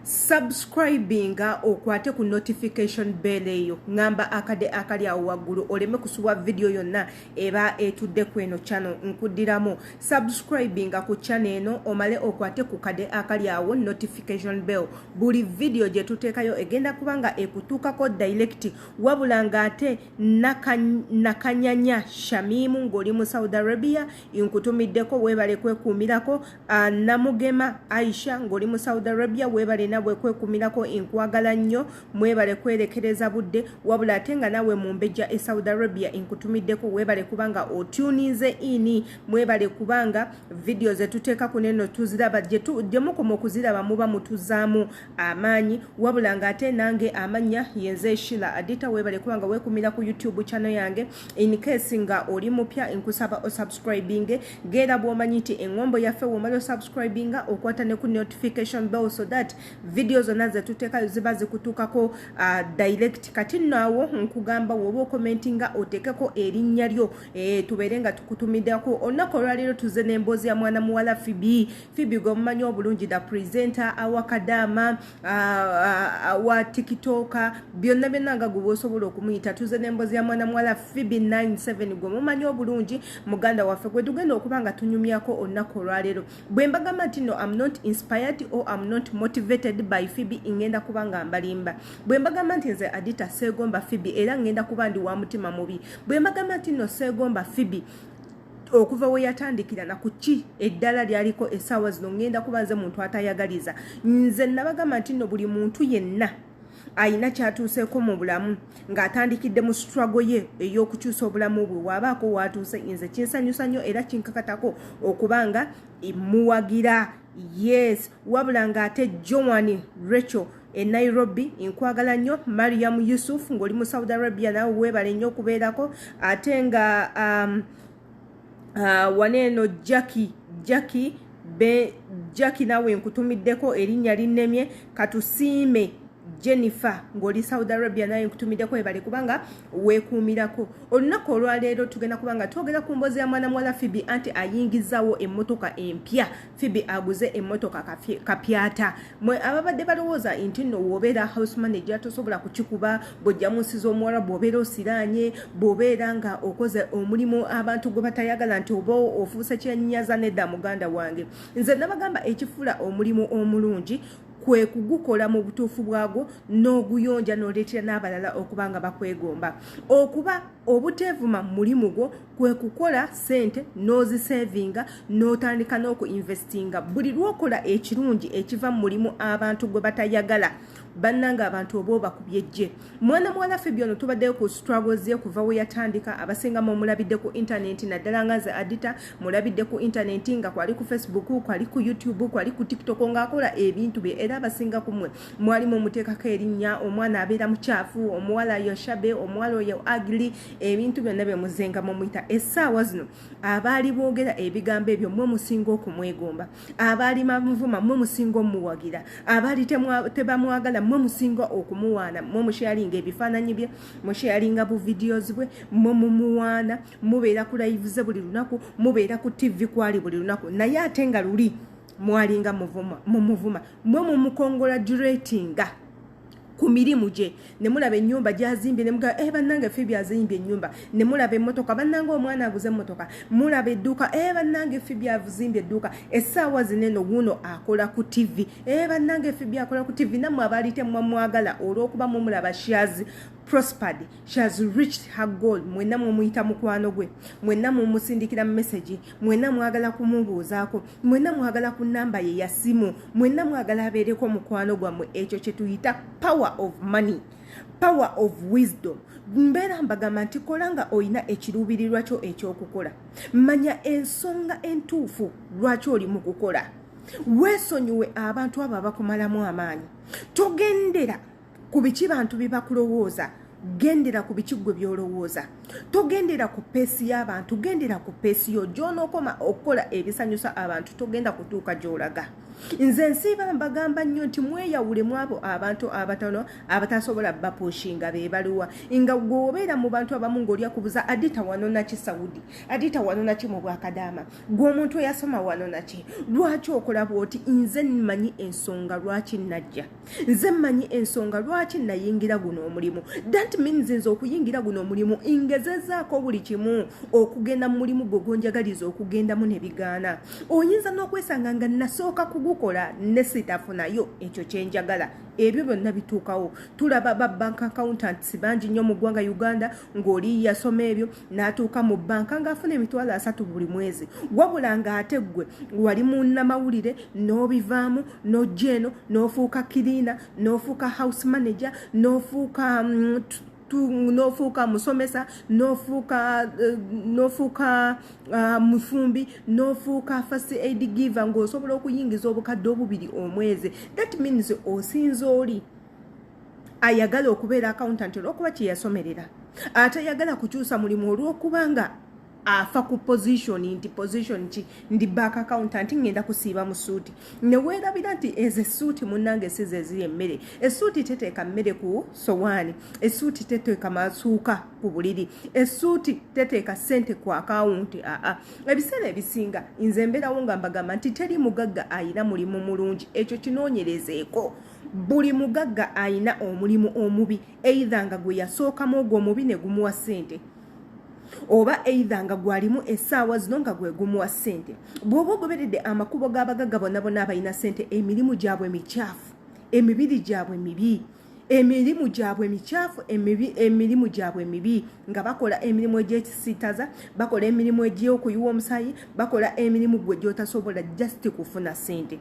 subscribinga okwate ku notification bell eyo ngamba akade akali awo waggulu oleme kusuwa video yonna eba etudde ku eno channel nkuddiramo subscribinga ku channel eno omale okwate ku kade akali awo notification bell buli video gye tuteekayo egenda kubanga ekutuukako direct wabula ng'ate nakanyanya Shamimu ng'oli mu Saudi Arabia inkutumiddeko weebale kwekuumirako Namugema Aisha ng'oli mu Saudi Arabia weebale nabwe kwekuumirako inkwagala nnyo mwebale kwerekereza budde wabula ate nga nawe mumbejja e Saudi Arabia inkutumiddeko weebale kubanga otunize ini mwebale kubanga video ze tuteeka ku neno tuziraba gye mukoma okuziraba muba mutuzaamu amaanyi wabula ng'ate nange amanya yenze Shila Adita weebale kubanga weekumira ku YouTube channel yange in case nga oli mupya inkusaba o subscribing gera bwomanyi nti engombo yaffe womala subscribinga okwata ne ku notification bell so that videos zonna ze tuteeka ziba zikutuukako direct kati naawo nkugamba woba commentinga otekeko erinnya lyo tubeere nga tukutumiddako olunaku olwaleero tuze n'emboozi ya mwana muwala Phoebe gwomumanyi obulungi da presenter awakadama wa tiktoka byonna byonna nga gwe osobola okumuyita tuze n'emboozi ya mwana muwala Phoebe 97 gwomumanyi obulungi muganda waffe gwe tugenda okuba nga tunyumyako olunaku olwaleero bwe mbagamba nti no I'm not inspired or I'm not motivated by Phoebe ingenda kubanga mbalimba bwe mbagamba nti nze Adita segomba Phoebe era ngenda kuba ndi wa mutima mubi bwe mbagamba nti no segomba Phoebe okuva we yatandikira na kuki eddala lyaliko essaawa zino ngenda kuba nze muntu atayagaliza nze nabagamba nti no buli muntu yenna ayina kyatuuseeko mu bulamu ng'atandikidde mu struggle ye ey'okukyusa obulamu bwe waabaako waatuuse nze kinsanyusa nnyo era kinkakatako okubanga muwagira yes wabula ng'ate Joan Rachel e Nairobi inkwagala nnyo Mariam Yusuf ng'oli mu Saudi Arabia nawe weebale nnyo okubeerako ate nga waneeno Jackie nawe nkutumiddeko erinnya linnemye katusiime Jennifer ng'oli Saudi Arabia naye nkutumiddeko ebale kubanga weekuumirako olunaku olwaleero tugenda kubanga twogera ku mboozi ya mwana muwala Phoebe anti ayingizaawo emmotoka empya Phoebe Aguze emmotoka Kapyata mwe ababadde balowooza nti nno w'obeera house manager tosobola kukikuba bw'ojja mu nsi z'omuwala bw'obeera osiraanye bw'obeera nga okoze omulimu abantu gwe batayagala nti oba ofuuse kyennyinyaza nedda muganda wange nze nabagamba ekifuula omulimu omulungi kwe kugukola mu butuufu bwagwo n'oguyonja n'oleetera n'abalala okubanga bakwegomba okuba obuteevuma mulimu gwo kwe kukola sente n'ozisevinga n'otandika n'okuinvestinga buli lw'okola ekirungi ekiva mu mulimu abantu gwe batayagala bannanga abantu oba obakubyejje mwana muwala Phoebe ono tubaddeyo ku struggles ye kuva we yatandika abasinga mulabidde ku internet naddala nga nze Adita mulabidde ku internet nga kwali ku Facebook kwali ku YouTube kwali ku TikTok ng'akola ebintu bye era abasinga kumwe mwalimu omuteekako erinnya omwana abeera mukyafu omuwala yoshabe omuwala oyo ugly ebintu byonna bye muzenga mumuyita essaawa zino abaali boogera ebigambo ebyo mwe musinga okumwegomba abaali mavuma mwe musinga omuwagira abaali tebamwagala mwe musinga okumuwaana mwe musharinga ebifaananyi bye musharinga bu videos bwe mwe mumuwaana mubeera ku live ze buli lunaku mubeera ku TV kwali buli lunaku naye ate nga luli mwalinga mumuvuma mwe mumukongratulatinga ku mirimu gye ne mulaba ennyumba gy'azimbye ne muga bannange Phoebe azimbye ennyumba ne mulaba emmotoka bannange omwana aguze emmotoka mulaba edduuka bannange Phoebe azimbye edduuka essaawa zineno wuno akola ku TV bannange Phoebe akola ku TV nammwe abaali temwamwagala olw'okuba mumulaba she has prospered she has reached her goal mwenna mumuyita mukwano gwe mwenna mumusindikira message mwenna mwagala kumubuuzaako mwenna mwagala ku namba ye ya simu mwenna mwagala abeereko mukwano gwammwe ekyo kye tuyita power of money power of wisdom mbeera mbagamba nti kola nga olina ekiruubirirwa kyo ekyokukola manya ensonga entuufu lwaki oli mu kukola weesonyiwe abantu abo abakumalamu amaanyi togendera ku biki bantu bibakulowooza gendera ku bikigwe byolowooza togendera ku peesi y'abantu gendera ku peesi yo gy'onookoma okukola ebisanyusa abantu togenda kutuuka gy'olaga nze nsiiba mbagamba nnyo nti mweyawulemu abo abantu abatono abatasobola bapushinga be baluwa nga gwobeera mu bantu abamu ng'olya kubuza adita wano naki Saudi adita wano naki mu Bwakadaama gw'omuntu eyasoma wano naki lwaki okola bw'oti nze mmanyi ensonga lwaki najja nze mmanyi ensonga lwaki nayingira guno omulimu that means nze okuyingira guno omulimu ingezezaako buli kimu okugenda mu mulimu gwe gonjagaliza okugendamu ne bigaana oyinza n'okwesanga nga nasooka kugukola ne sitafunayo ekyo kyenjagala ebyo byonna bituukawo tulaba ba bank accountants bangi nnyo mu ggwanga Uganda ng'oli yasoma ebyo n'atuuka mu banka ng'afuna emitwalo 3 buli mwezi wabula ng'ate ggwe wali munnamawulire n'obivaamu n'ojja eno n'ofuuka kirina n'ofuuka house manager n'ofuuka n'ofuuka musomesa n'ofuuka mufumbi n'ofuuka first aid giver ng'osobola okuyingiza obukadde obubiri omwezi that means osinza oli ayagala okubeera accountant olw'okuba kye yasomerera ate ayagala kukyusa mulimu olw'okubanga afa ku position ki ndi back accountant ngenda kusiiba mu suuti ne weerabira nti eze suuti munnange si ze ziri emmere essuuti teteeka mmere ku sowaani essuuti teteeka masuuka ku buliri essuuti teteeka ssente ku akawunti ebiseera ebisinga nze mbeerawo nga mbagamba nti teri mugagga ayina mulimu mulungi ekyo kinoonyerezeeko buli mugagga ayina omulimu omubi either nga gwe yasookamu ogwo omubi ne gumuwa ssente oba either nga gwalimu essaawa zino nga gwe gumuwa ssente bw'oba ogoberedde amakubo g'abagagga bonna bonna abalina ssente emirimu gyabwe mikyafu emibiri gyabwe mibi emirimu gyabwe mikyafu emirimu gyabwe mibi nga bakola emirimu egy'ekisiitaza bakola emirimu egy'okuyiwa omusaayi bakola emirimu gwe gy'otasobola just kufuna ssente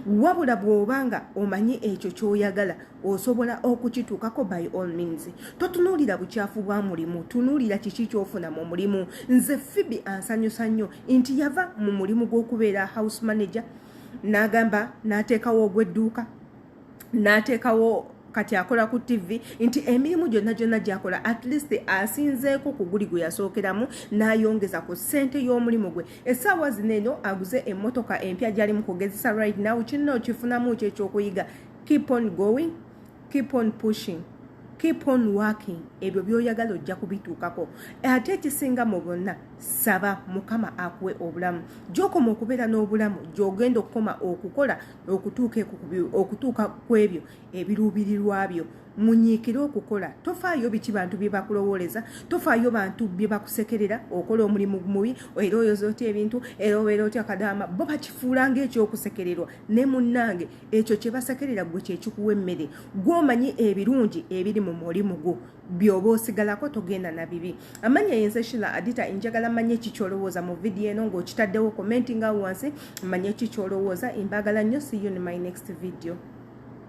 wabula bw'obanga omanyi ekyo ky'oyagala osobola okukituukako by all means totunuulira bukyafu bwa mulimu tunuulira kiki ky'ofuna mu mulimu nze Phoebe ansanyusa nnyo nti yava mu mulimu gw'okubeera house manager n'agamba n'ateekawo ogw'edduuka n'ateekawo kati akola ku TV nti emirimu gyonna gyakola at least asinzeeko ku guli gwe yasookeramu n'ayongeza ku ssente y'omulimu gwe essaawa zino eno aguze emmotoka empya gy'ali mu kugezesa right now kinna okifunamu ky'ekyokuyiga keep on going keep on pushing keep on working ebyo byoyagala ojja kubituukako ate ekisinga mu bonna saba Mukama akuwe obulamu gy'okoma okubeera n'obulamu gy'ogenda okukoma okukola okutuuka ku ebyo ebiruubirirwa byo munyiikire okukola tofaayo biki bantu bye bakulowooleza tofaayo bantu bye bakusekerera okola omulimu mubi era oyoza otya ebintu era obeera otya Kadaama bo bakifuulanga ekyokusekererwa ne munnange ekyo kye basekerera gwe kyekikuwa emmere gw'omanyi ebirungi ebiri mu mulimu gwo by'oba osigalako togenda na bibi amanya yense Shila Adita njagala manye kikyolowooza mu vidiyo eno ng'okitaddewo commenting awo wansi manye kikyolowooza imbagala nnyo see you in my next video.